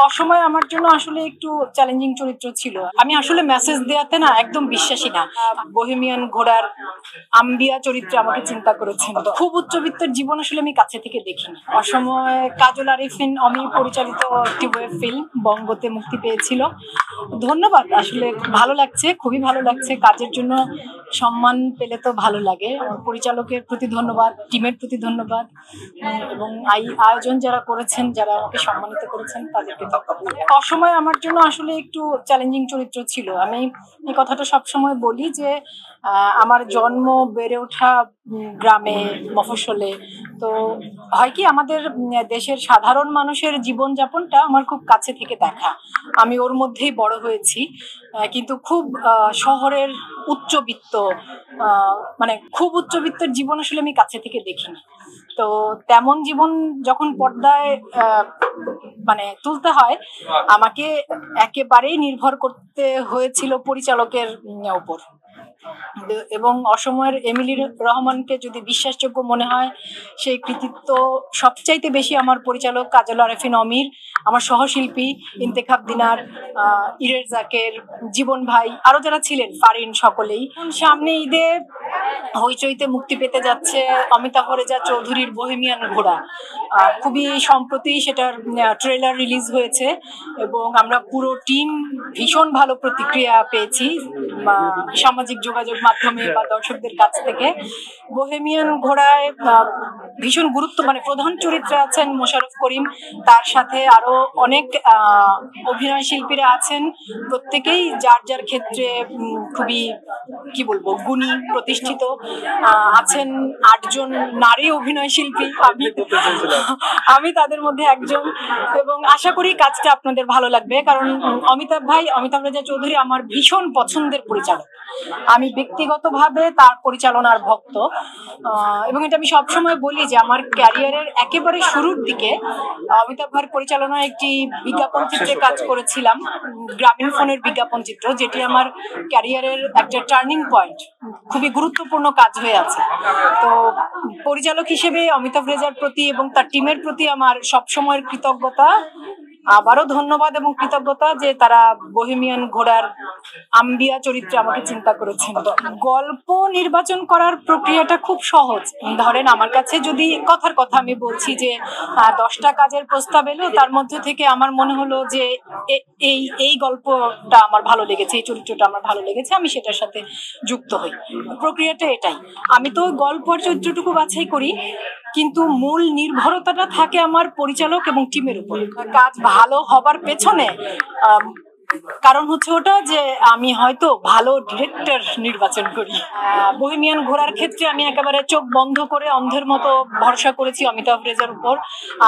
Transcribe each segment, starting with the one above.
অসময় আমার জন্য আসলে একটু চ্যালেঞ্জিং চরিত্র ছিল। আমি আসলে মেসেজ দেওয়াতে না একদম বিশ্বাসী না। বহেমিয়ান ঘোড়ার আম্বিয়া চরিত্রে আমাকে চিন্তা করেছেন। খুব উচ্চবিত্তের জীবন আসলে আমি কাছে থেকে দেখিনি। অসময় কাজল আরিফিন অমি পরিচালিত একটি ওয়েব ফিল্ম বঙ্গতে মুক্তি পেয়েছিল। ধন্যবাদ, আসলে ভালো লাগছে, খুবই ভালো লাগছে। কাজের জন্য সম্মান পেলে তো ভালো লাগে। পরিচালকের প্রতি ধন্যবাদ, টিমের প্রতি ধন্যবাদ, এবং আয়োজন যারা করেছেন, যারা আমাকে সম্মানিত করেছেন তাদেরকে অসময় আমার জন্য আসলে একটু চ্যালেঞ্জিং চরিত্র ছিল। আমি এই কথাটা সবসময় বলি যে আমার জন্ম বেড়ে ওঠা গ্রামে, মফস্বলে। তো হয় কি, আমাদের দেশের সাধারণ মানুষের জীবনযাপনটা আমার খুব কাছে থেকে দেখা। আমি ওর মধ্যেই বড় হয়েছি, কিন্তু খুব শহরের উচ্চবিত্ত, মানে খুব উচ্চবিত্তের জীবন আসলে আমি কাছে থেকে দেখিনি। তো তেমন জীবন যখন পর্দায় মানে তুলতে হয়, আমাকে একেবারেই নির্ভর করতে হয়েছিল পরিচালকের উপর। এবং অসময়ের এমিলি রহমানকে যদি বিশ্বাসযোগ্য মনে হয়, সেই কৃতিত্ব সবচাইতে বেশি আমার পরিচালক কাজল আরিফিন অমির, আমার সহশিল্পী ইন্তেখাব দিনার, ইরের জাকের, জীবন ভাই, আরো যারা ছিলেন, ফারিন, সকলেই। সামনে ঈদে হইচইতে মুক্তি পেতে যাচ্ছে অমিতাভ রেজা চৌধুরীর বহেমিয়ান ঘোড়া। খুবই সম্প্রতি সেটার ট্রেলার রিলিজ হয়েছে এবং আমরা পুরো টিম ভীষণ ভালো প্রতিক্রিয়া পেয়েছি সামাজিক যোগাযোগ মাধ্যমে বা দর্শকদের কাছ থেকে। বহেমিয়ান ঘোড়ায় ভীষণ গুরুত্ব, মানে প্রধান চরিত্রে আছেন মোশাররফ করিম, তার সাথে আরো অনেক অভিনয় শিল্পীরা আছেন। প্রত্যেকেই যার যার ক্ষেত্রে খুবই, কি বলবো, গুণী, প্রতিষ্ঠিত। আছেন 8 জন নারী অভিনয় শিল্পী, আমি তাদের মধ্যে একজন। এবং আশা করি কাজটা আপনাদের ভালো লাগবে, কারণ অমিতাভ রেজা চৌধুরী আমার ভীষণ পছন্দের পরিচালক। আমি ব্যক্তিগতভাবে তার পরিচালনার ভক্ত, এবং এটা আমি সবসময় বলি যে আমার ক্যারিয়ারের একেবারে শুরুর দিকে অমিতাভ ভাইয়ের পরিচালনায় একটি বিজ্ঞাপন চিত্রে কাজ করেছিলাম, গ্রামীণ ফোনের বিজ্ঞাপন চিত্র, যেটি আমার ক্যারিয়ারের একটা টার্নিং পয়েন্ট, খুবই গুরুত্বপূর্ণ কাজ হয়ে আছে। তো পরিচালক হিসেবে অমিতাভ রেজার প্রতি এবং তার টিমের প্রতি আমার সবসময়ের কৃতজ্ঞতা, আবারও ধন্যবাদ এবং কৃতজ্ঞতা যে তারা বহেমিয়ান ঘোড়ার আম্বিয়া চরিত্রে আমাকে চিন্তা করেছেন। গল্প নির্বাচন করার প্রক্রিয়াটা খুব সহজ। ধরেন, আমার কাছে যদি কথার কথা আমি বলছি যে 10টা কাজের প্রস্তাব এলো, তার মধ্যে থেকে আমার মনে হলো যে এই গল্পটা আমার ভালো লেগেছে, এই চরিত্রটা আমার ভালো লেগেছে, আমি সেটার সাথে যুক্ত হই। প্রক্রিয়াটা এটাই। আমি তো গল্প আর চরিত্রটুকু বাছাই করি, কিন্তু মূল নির্ভরতাটা থাকে আমার পরিচালক এবং টিমের উপর। কাজ ভালো হবার পেছনে কারণ হচ্ছে ওটা যে আমি হয়তো ভালো ডিরেক্টর নির্বাচন করি। বহেমিয়ান ঘোড়ার ক্ষেত্রে আমি একেবারে চোখ বন্ধ করে অন্ধের মতো ভরসা করেছি অমিতাভ রেজার উপর।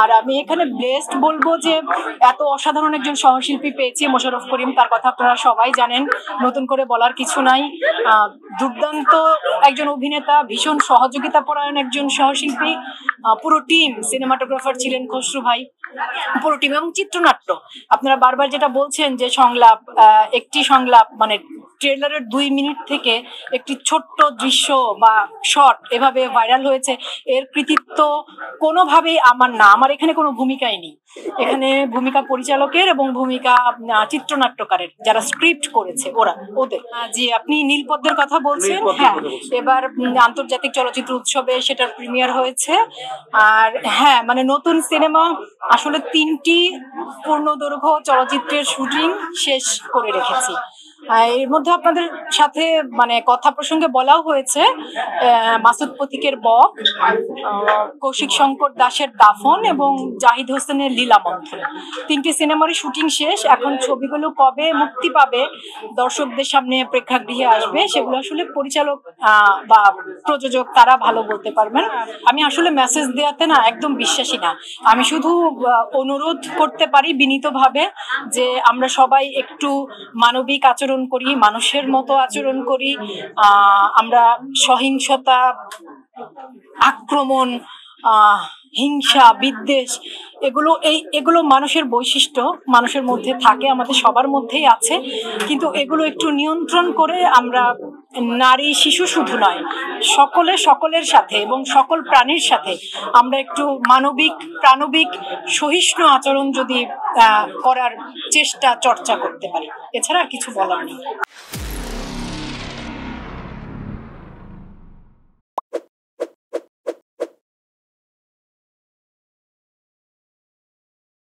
আর আমি এখানে ব্লেসড বলবো যে এত অসাধারণ একজন সহশিল্পী পেয়েছি, মোশাররফ করিম, তার কথা আপনারা সবাই জানেন, নতুন করে বলার কিছু নাই। দুর্দান্ত একজন অভিনেতা, ভীষণ সহযোগিতা পরায়ণ একজন সহশিল্পী। পুরো টিম, সিনেমাটোগ্রাফার ছিলেন খসরু ভাই, পুরো টিম। এবং চিত্রনাট্য, আপনারা বারবার যেটা বলছেন যে সংলাপ, একটি সংলাপ, মানে ট্রেলারের 2 মিনিট থেকে একটি ছোট্ট দৃশ্য বা শট এভাবে ভাইরাল হয়েছে, এর কৃতিত্ব কোনোভাবেই আমার না। আমার এখানে কোনো ভূমিকাই নেই। এখানে ভূমিকা পরিচালকের এবং ভূমিকা চিত্রনাট্যকারের, যারা স্ক্রিপ্ট করেছে ওদের। জি, আপনি নীলপদ্মের কথা বলছেন। হ্যাঁ, এবার আন্তর্জাতিক চলচ্চিত্র উৎসবে সেটার প্রিমিয়ার হয়েছে। আর হ্যাঁ, মানে নতুন সিনেমা, আসলে 3টি পূর্ণদৈর্ঘ্য চলচ্চিত্রের শুটিং শেষ করে রেখেছি। এর মধ্যে আপনাদের সাথে মানে কথা প্রসঙ্গে বলাও হয়েছে মাসুদ পথিকের বক, কৌশিক শঙ্কর দাসের দাফন এবং জাহিদ হোসেনের লীলা মন্থন। 3টি সিনেমারই শুটিং শেষ। এখন ছবিগুলো কবে মুক্তি পাবে, দর্শকদের সামনে প্রেক্ষাগৃহে আসবে, সেগুলো আসলে পরিচালক বা প্রযোজক তারা ভালো বলতে পারবেন। আমি আসলে মেসেজ দেওয়াতে না একদম বিশ্বাসী না। আমি শুধু অনুরোধ করতে পারি বিনীতভাবে যে আমরা সবাই একটু মানবিক আচরণ করি, মানুষের মতো আচরণ করি। আমরা সহিংসতা, আক্রমণ, হিংসা, বিদ্বেষ, এগুলো মানুষের বৈশিষ্ট্য, মানুষের মধ্যে থাকে, আমাদের সবার মধ্যেই আছে। কিন্তু এগুলো একটু নিয়ন্ত্রণ করে আমরা নারী শিশু শুধু নয়, সকলের সাথে এবং সকল প্রাণীর সাথে আমরা একটু মানবিক, প্রাণবিক, সহিষ্ণু আচরণ যদি করার চর্চা করতে পারি, এছাড়া আর কিছু বলার নেই।